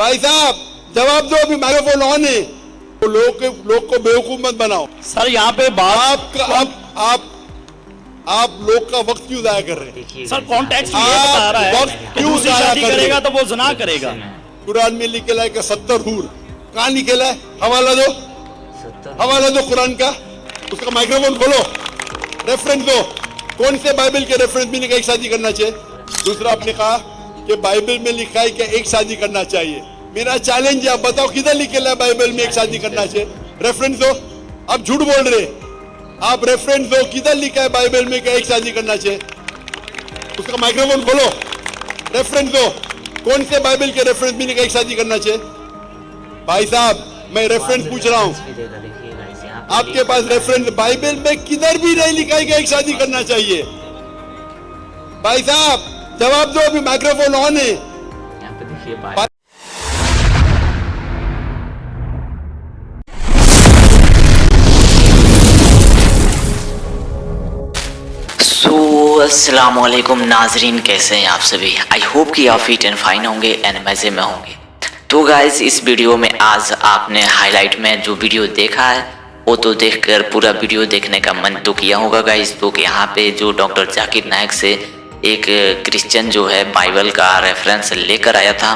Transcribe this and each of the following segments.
भाई साहब जवाब दो, अभी माइक्रोफोन ऑन है। तो लोग को बेवकूफ मत बनाओ। सर यहाँ पे बात आप लोग का वक्त क्यों जाया कर रहे हैं? सर कॉन्टेक्स्ट ये बता रहा है कि दूसरी शादी करेगा तो वो ज़िना करेगा। कुरान में लिखेला है कि 70 हूर। कहाँ लिखेला है? हवाला दो कुरान का। उसका माइक्रोफोन खोलो, रेफरेंस दो। कौन से बाइबल के रेफरेंस में लिखा एक शादी करना चाहिए? दूसरा आपने कहा कि बाइबल में लिखा है कि एक शादी करना चाहिए। मेरा चैलेंज है, आप बताओ किधर लिखेला है बाइबल में एक शादी करना चाहिए? रेफरेंस दो। आप झूठ बोल रहे, आप रेफरेंस दो, किधर लिखा है बाइबल में कि एक शादी करना चाहिए? उसका माइक्रोफोन खोलो, रेफरेंस दो। कौन से बाइबल के रेफरेंस में लिखा एक शादी करना चाहिए? भाई साहब मैं रेफरेंस पूछ रहा हूं, आपके पास रेफरेंस बाइबल में किधर भी नहीं लिखा है कि एक शादी करना चाहिए? भाई साहब जवाब दो, अभी माइक्रोफोन ऑन है। यहाँ पे देखिए अस्सलामुअलैकुम नाजरीन, कैसे हैं आप सभी? आई होप कि आप फिट एंड फाइन होंगे एंड मज़े में होंगे। तो गाइज इस वीडियो में आज आपने हाईलाइट में जो वीडियो देखा है वो तो देखकर पूरा वीडियो देखने का मन तो किया होगा गाइज। तो यहाँ पे जो डॉक्टर जाकिर नायक से एक क्रिश्चियन जो है बाइबल का रेफरेंस लेकर आया था,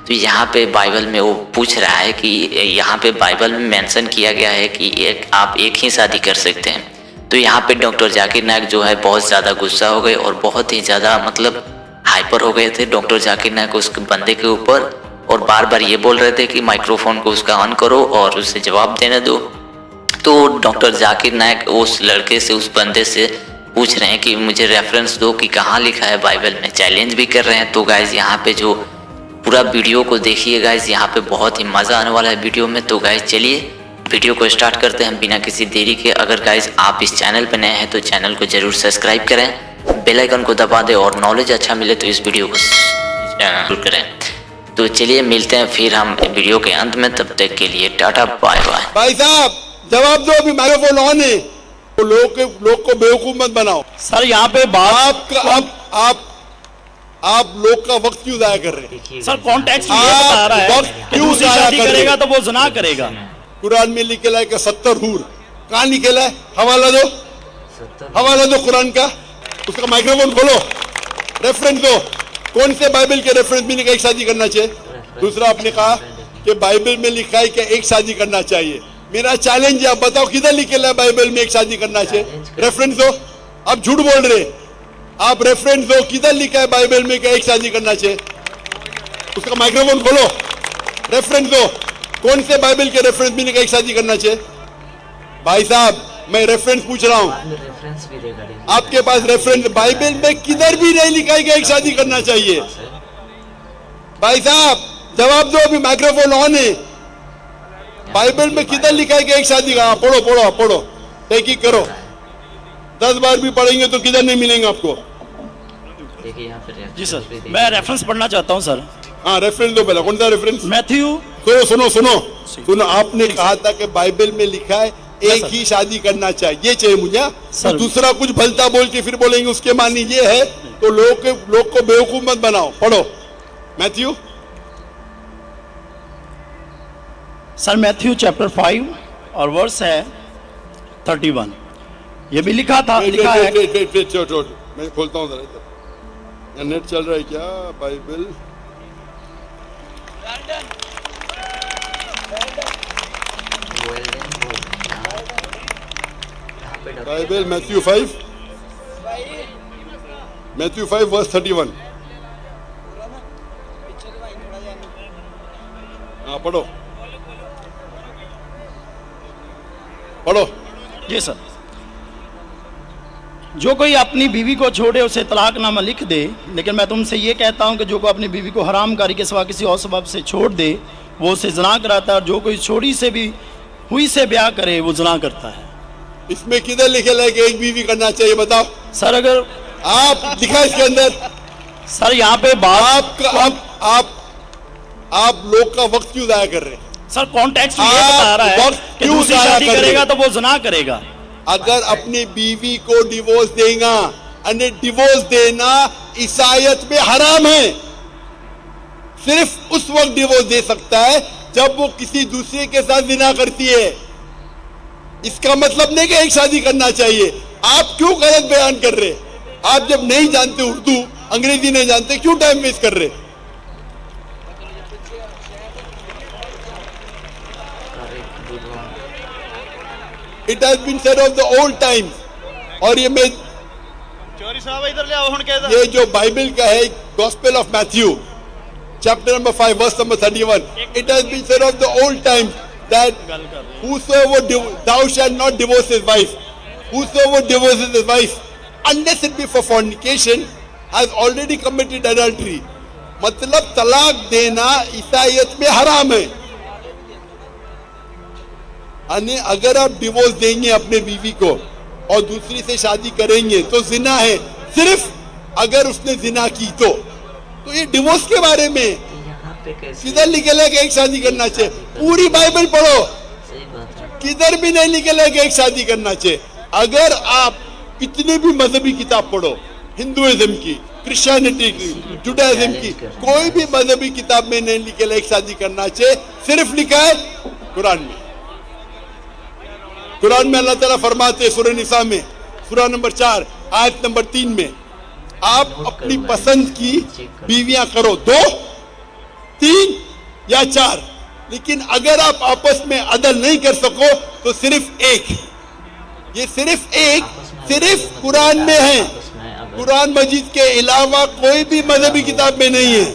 तो यहाँ पे बाइबल में वो पूछ रहा है कि यहाँ पे बाइबल में मेंशन किया गया है कि आप एक ही शादी कर सकते हैं। तो यहाँ पे डॉक्टर जाकिर नायक जो है बहुत ज़्यादा गुस्सा हो गए और बहुत ही ज़्यादा मतलब हाइपर हो गए थे डॉक्टर जाकिर नायक उस बंदे के ऊपर, और बार बार ये बोल रहे थे कि माइक्रोफोन को उसका ऑन करो और उसे जवाब देने दो। तो डॉक्टर जाकिर नायक उस लड़के से, उस बंदे से पूछ रहे हैं कि मुझे रेफरेंस दो कि कहाँ लिखा है बाइबल में, चैलेंज भी कर रहे हैं। तो गाइज़ यहाँ पे जो पूरा वीडियो को देखिए गाइज़, यहाँ पे बहुत ही मज़ा आने वाला है वीडियो में। तो गाइज़ चलिए वीडियो को स्टार्ट करते हैं बिना किसी देरी के। अगर गाइज़ आप इस चैनल पर नए हैं तो चैनल को ज़रूर सब्सक्राइब करें, बेल आइकन को दबा दें और नॉलेज अच्छा मिले तो इस वीडियो को जरूर करें। तो चलिए मिलते हैं फिर हम वीडियो के अंत में, तब तक के लिए टाटा बाय बाय। भाई साहब जवाब दो, अभी माइक्रोफोन ऑन है। तो लोग को बेवकूफ मत बनाओ। सर यहाँ पे बात आप लोग का वक्त क्यों जाया कर रहे हैं? सर कॉन्टेक्स्ट ये बता रहा है कि दूसरी शादी करेगा तो वो ज़िना करेगा। कुरान में लिखेला है कि 70 हूर। कहाँ लिखेला है? हवाला दो कुरान का। उसका माइक्रोफोन खोलो, रेफरेंस दो। कौन से बाइबल के रेफरेंस में लिखा एक शादी करना चाहिए? दूसरा आपने कहा कि बाइबल में लिखा है कि एक शादी करना चाहिए। मेरा चैलेंज है, आप बताओ किधर लिखेला है बाइबल में एक शादी करना चाहिए? रेफरेंस दो। आप झूठ बोल रहे, आप रेफरेंस दो, किधर लिखा है बाइबल में कि एक शादी करना चाहिए? उसका माइक्रोफोन खोलो, रेफरेंस दो। कौन से बाइबल के रेफरेंस में लिखा एक शादी करना चाहिए? भाई साहब मैं रेफरेंस पूछ रहा हूं, आपके पास रेफरेंस बाइबल में किधर भी नहीं लिखा है कि एक शादी करना चाहिए? भाई साहब जवाब दो, अभी माइक्रोफोन ऑन है। बाइबल में किधर लिखा है कि एक शादी का? पढ़ो तहकीक करो। 10 बार भी पढ़ेंगे तो किधर नहीं मिलेंगे आपको। देखिए यहाँ पे जी सर, मैं रेफरेंस पढ़ना चाहता हूँ सर। हाँ रेफरेंस दो पहले। कौन सा रेफरेंस? मैथ्यू। सुनो आपने कहा था कि बाइबल में लिखा है एक ही शादी करना चाहिए, ये चाहिए मुझे। तो दूसरा कुछ भलता बोल के फिर बोलेंगे उसके मानी ये है, तो लोग को बेवकूफ मत बनाओ। पढ़ो मैथ्यू। सर मैथ्यू चैप्टर 5 और वर्स है 31। ये भी लिखा है। मैं खोलता हूँ जरा, नेट चल रहा है क्या? Bible Matthew 5 verse 31। हाँ पढ़ो जी सर। जो कोई अपनी बीवी को छोड़े उसे तलाकनामा लिख दे, लेकिन मैं तुमसे ये कहता हूँ कि जो कोई अपनी बीवी को हरामकारी के सिवा किसी और सबब से छोड़ दे वो उसे ज़िना कराता है, और जो कोई छोड़ी से भी हुई से ब्याह करे वो ज़िना करता है। इसमें किधर लिखेला है कि एक बीवी करना चाहिए? बताओ सर। अगर आप दिखा इसके अंदर। सर यहाँ पे बात आप लोग का वक्त क्यों जाया कर रहे हैं? सर कॉन्टेक्स्ट ये बता रहा है कि दूसरी शादी करेगा तो वो ज़िना करेगा। अगर अपनी बीवी को डिवोर्स देगा, डिवोर्स देना ईसाईयत में हराम है। सिर्फ उस वक्त डिवोर्स दे सकता है जब वो किसी दूसरे के साथ जिना करती है। इसका मतलब नहीं कि एक शादी करना चाहिए। आप क्यों गलत बयान कर रहे? आप जब नहीं जानते उर्दू, अंग्रेजी नहीं जानते, क्यों टाइम वेस्ट कर रहे? It has been said of the old times. और ये मैं चौरी साहब इधर ले आओ हुन कहदा ये जो बाइबल का है, gospel of Matthew chapter number 5 verse number 31, it has been said of the old times that whosoever thou shalt not divorce his wife, whosoever divorces his wife unless it be for fornication has already committed adultery। मतलब तलाक देना ईसाईयत में हराम है। यानी अगर आप divorce देंगे अपने बीवी को और दूसरी से शादी करेंगे तो जिना है, सिर्फ अगर उसने जिना की तो ये डिवोर्स के बारे में किधर लिखेला कि एक शादी करना चाहिए? पूरी बाइबल पढ़ो, किधर भी नहीं लिखेला कि एक शादी करना चाहिए। अगर आप कितने भी मजहबी किताब पढ़ो, हिंदुइज्म की, क्रिश्चियनिटी की, जुडाइज्म की, कोई भी मजहबी किताब में नहीं लिखेला एक शादी करना चाहिए। सिर्फ लिखा है कुरान में। कुरान में अल्लाह ताला फरमाते हैं सूरह निसा में, सूरह नंबर 4 आयत नंबर 3 में, आप अपनी पसंद की बीवियां करो, 2, 3 या 4, लेकिन अगर आप आपस में अदल नहीं कर सको तो सिर्फ एक। ये सिर्फ एक, सिर्फ कुरान में है। कुरान मजीद के अलावा कोई भी मजहबी किताब में नहीं है।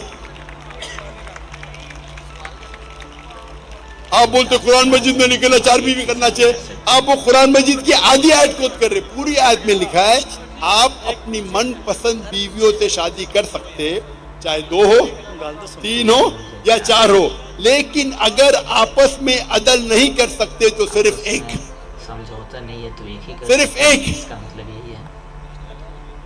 आप बोलते कुरान मजीद में निकला 4 बीवी करना चाहिए, आप वो कुरान मजीद की आधी आयत कोट कर रहे। पूरी आयत में लिखा है आप अपनी मनपसंद बीवियों से शादी कर सकते, चाहे 2 हो, 3 हो या 4 हो, लेकिन अगर आपस में अदल नहीं कर सकते तो सिर्फ एक। समझौता नहीं है तो एक ही कर, सिर्फ एक। इसका मतलब यही है।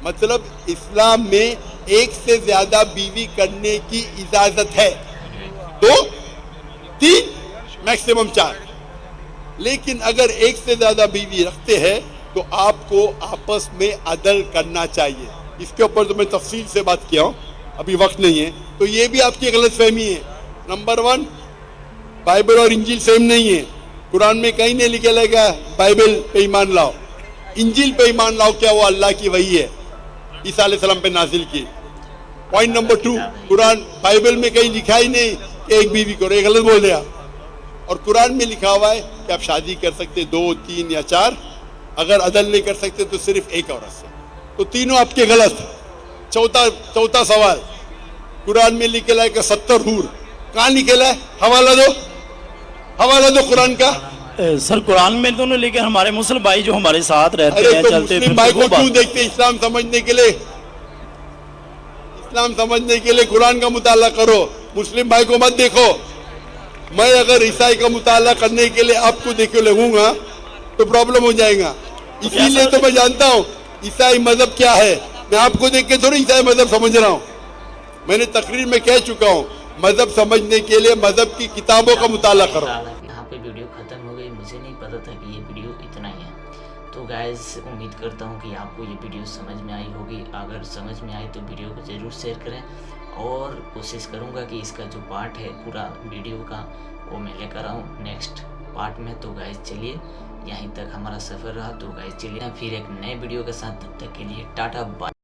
मतलब इस्लाम में एक से ज्यादा बीवी करने की इजाजत है, 2, 3 मैक्सिमम 4, लेकिन अगर एक से ज्यादा बीवी रखते हैं तो आपको आपस में अदल करना चाहिए। इसके ऊपर तो मैं तफसील से बात किया हूं, अभी वक्त नहीं है। तो ये भी आपकी गलतफहमी है। नंबर 1, बाइबल और इंजील सेम नहीं है। कुरान में कहीं नहीं लिखा लगा बाइबल पे ईमान लाओ, इंजील पे ईमान लाओ, क्या वो अल्लाह की वही है, ईसा अलैहिस्सलाम पे नाजिल की। पॉइंट नंबर 2, कुरान बाइबल में कहीं लिखा ही नहीं कि एक बीवी करो, ये गलत बोल रहे। और कुरान में लिखा हुआ है कि आप शादी कर सकते 2, 3 या 4, अगर अदल नहीं कर सकते तो सिर्फ एक औरत से। तो तीनों आपके गलत। चौथा सवाल, कुरान में लिखेला है कि 70 हूर, कहाँ लिखेला है? हवाला दो कुरान का। सर कुरान में दोनों, लेकिन हमारे मुस्लिम भाई जो हमारे साथ रहते हैं, तो चलते मुस्लिम भाई को क्यों देखते? इस्लाम समझने के लिए, इस्लाम समझने के लिए कुरान का मुताला करो, मुस्लिम भाई को मत देखो। मैं अगर ईसाई का मुताला करने के लिए आपको देखे लगूंगा तो प्रॉब्लम हो जाएगा। इसीलिए तो मैं जानता हूँ ईसाई मजहब क्या है। मैं आपको देख के थोड़ी ईसाई मजहब समझ रहा हूँ। मैंने तकरीर में कह चुका हूँ, मजहब समझने के लिए मजहब की किताबों का मुताला करो। यहाँ पे वीडियो खत्म हो गई। मुझे नहीं पता था कि ये वीडियो इतना ही है। तो गाइस उम्मीद करता हूँ कि आपको ये वीडियो समझ में आई होगी। अगर समझ में आई तो वीडियो को ज़रूर शेयर करें, और कोशिश करूँगा कि इसका जो पार्ट है पूरा वीडियो का वो मैं लेकर आऊँ नेक्स्ट पार्ट में। तो गाइस चलिए, यहीं तक हमारा सफ़र रहा। तो गाइस चलिए फिर एक नए वीडियो के साथ, तब तक के लिए टाटा बाय।